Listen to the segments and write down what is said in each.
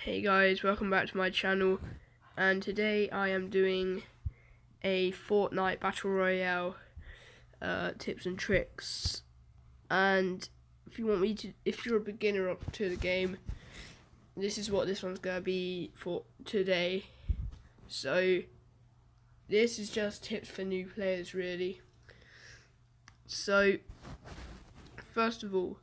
Hey guys, welcome back to my channel, and today I am doing a Fortnite Battle Royale tips and tricks. And if you're a beginner up to the game, this is what this one's gonna be for today. So this is just tips for new players, really. So first of all,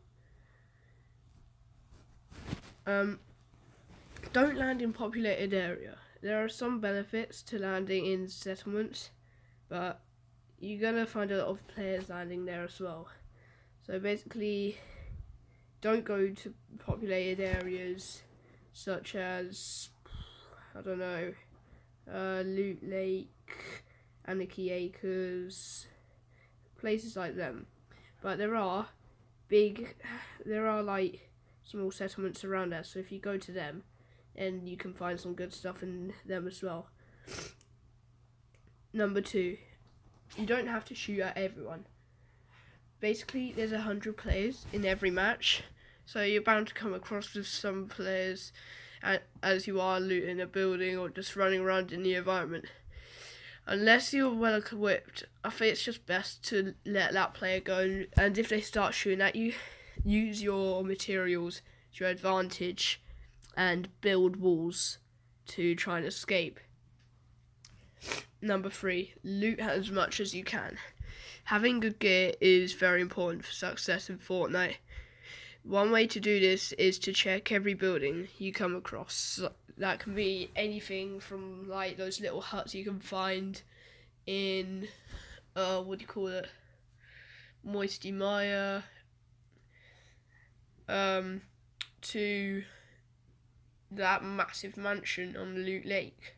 don't land in populated area. There are some benefits to landing in settlements, but you're gonna find a lot of players landing there as well. So basically, don't go to populated areas such as, I don't know, Loot Lake, Anarchy Acres, places like them. But there are like small settlements around there, so if you go to them, and you can find some good stuff in them as well. Number 2, you don't have to shoot at everyone. Basically, there's 100 players in every match, so you're bound to come across with some players as you are looting a building or just running around in the environment. Unless you're well equipped, I think it's just best to let that player go, and if they start shooting at you, use your materials to your advantage and build walls to try and escape. Number 3, loot as much as you can. Having good gear is very important for success in Fortnite. One way to do this is to check every building you come across. That can be anything from like those little huts you can find in Moisty Mire, to that massive mansion on Loot Lake.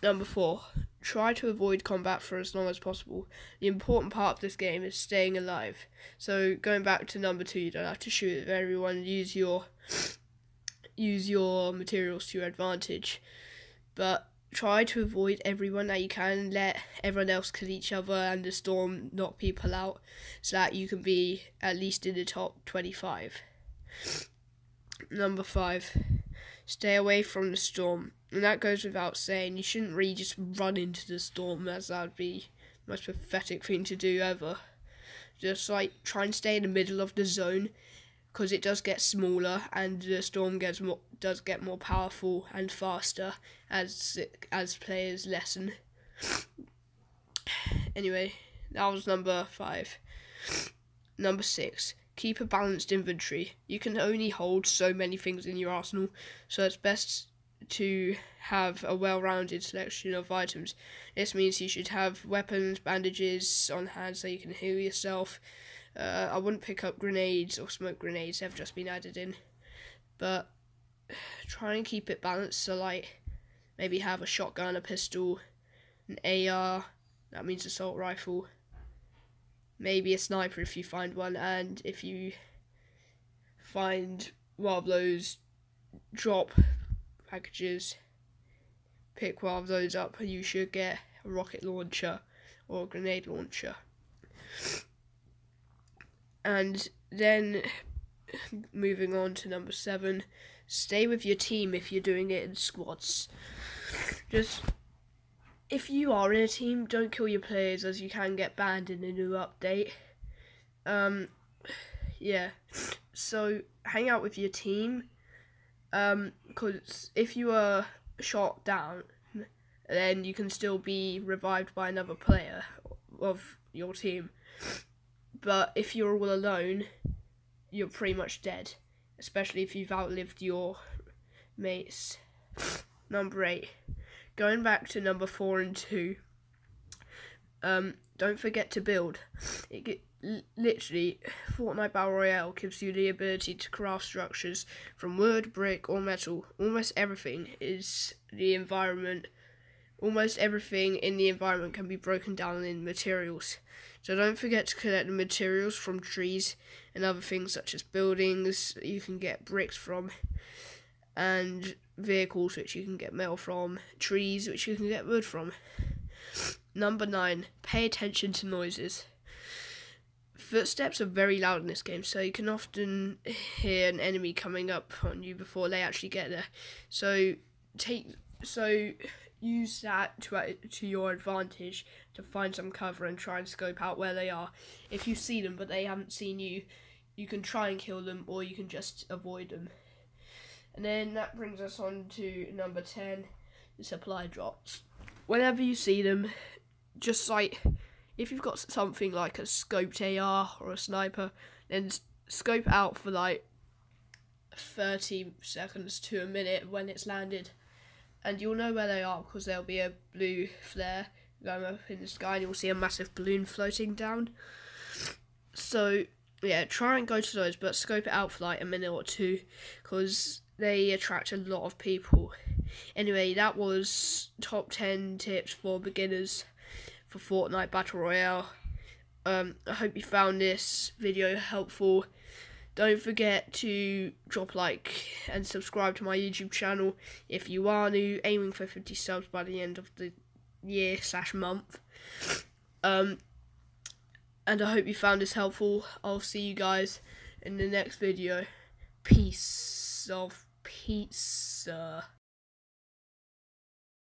Number 4, try to avoid combat for as long as possible. The important part of this game is staying alive. So going back to number 2, you don't have to shoot at everyone. Use your materials to your advantage, but try to avoid everyone that you can. Let everyone else kill each other and the storm knock people out, so that you can be at least in the top 25. Number 5, stay away from the storm. And that goes without saying. You shouldn't really just run into the storm, as that would be the most pathetic thing to do ever. Just like try and stay in the middle of the zone, because it does get smaller and the storm does get more powerful and faster as players lessen. Anyway, that was number 5. Number 6, keep a balanced inventory. You can only hold so many things in your arsenal, so it's best to have a well-rounded selection of items. This means you should have weapons, bandages on hand so you can heal yourself. I wouldn't pick up grenades or smoke grenades, they've just been added in. But try and keep it balanced, so like maybe have a shotgun, a pistol, an AR, that means assault rifle, maybe a sniper if you find one, and if you find one of those drop packages, pick one of those up and you should get a rocket launcher or a grenade launcher. And then moving on to number 7, stay with your team if you're doing it in squads. Just if you are in a team, don't kill your players, as you can get banned in the new update. Yeah, so hang out with your team, because if you are shot down, then you can still be revived by another player of your team. But if you're all alone, you're pretty much dead, especially if you've outlived your mates. Number 8, going back to number 4 and 2, don't forget to build. Literally, Fortnite Battle Royale gives you the ability to craft structures from wood, brick, or metal. Almost everything is the environment. Almost everything in the environment can be broken down in materials. So don't forget to collect the materials from trees and other things such as buildings you can get bricks from, and vehicles which you can get metal from, trees which you can get wood from. Number 9, pay attention to noises. footsteps are very loud in this game, so you can often hear an enemy coming up on you before they actually get there. So use that to your advantage to find some cover and try and scope out where they are. If you see them but they haven't seen you, you can try and kill them, or you can just avoid them. And then that brings us on to number 10, the supply drops. Whenever you see them, just like, if you've got something like a scoped AR or a sniper, then scope out for like 30 seconds to a minute when it's landed, and you'll know where they are because there'll be a blue flare going up in the sky and you'll see a massive balloon floating down. So yeah, try and go to those, but scope it out for like a minute or two because they attract a lot of people. Anyway, that was top 10 tips for beginners for Fortnite Battle Royale. I hope you found this video helpful. Don't forget to drop a like and subscribe to my YouTube channel if you are new, aiming for 50 subs by the end of the year/month. And I hope you found this helpful. I'll see you guys in the next video. Peace of pizza.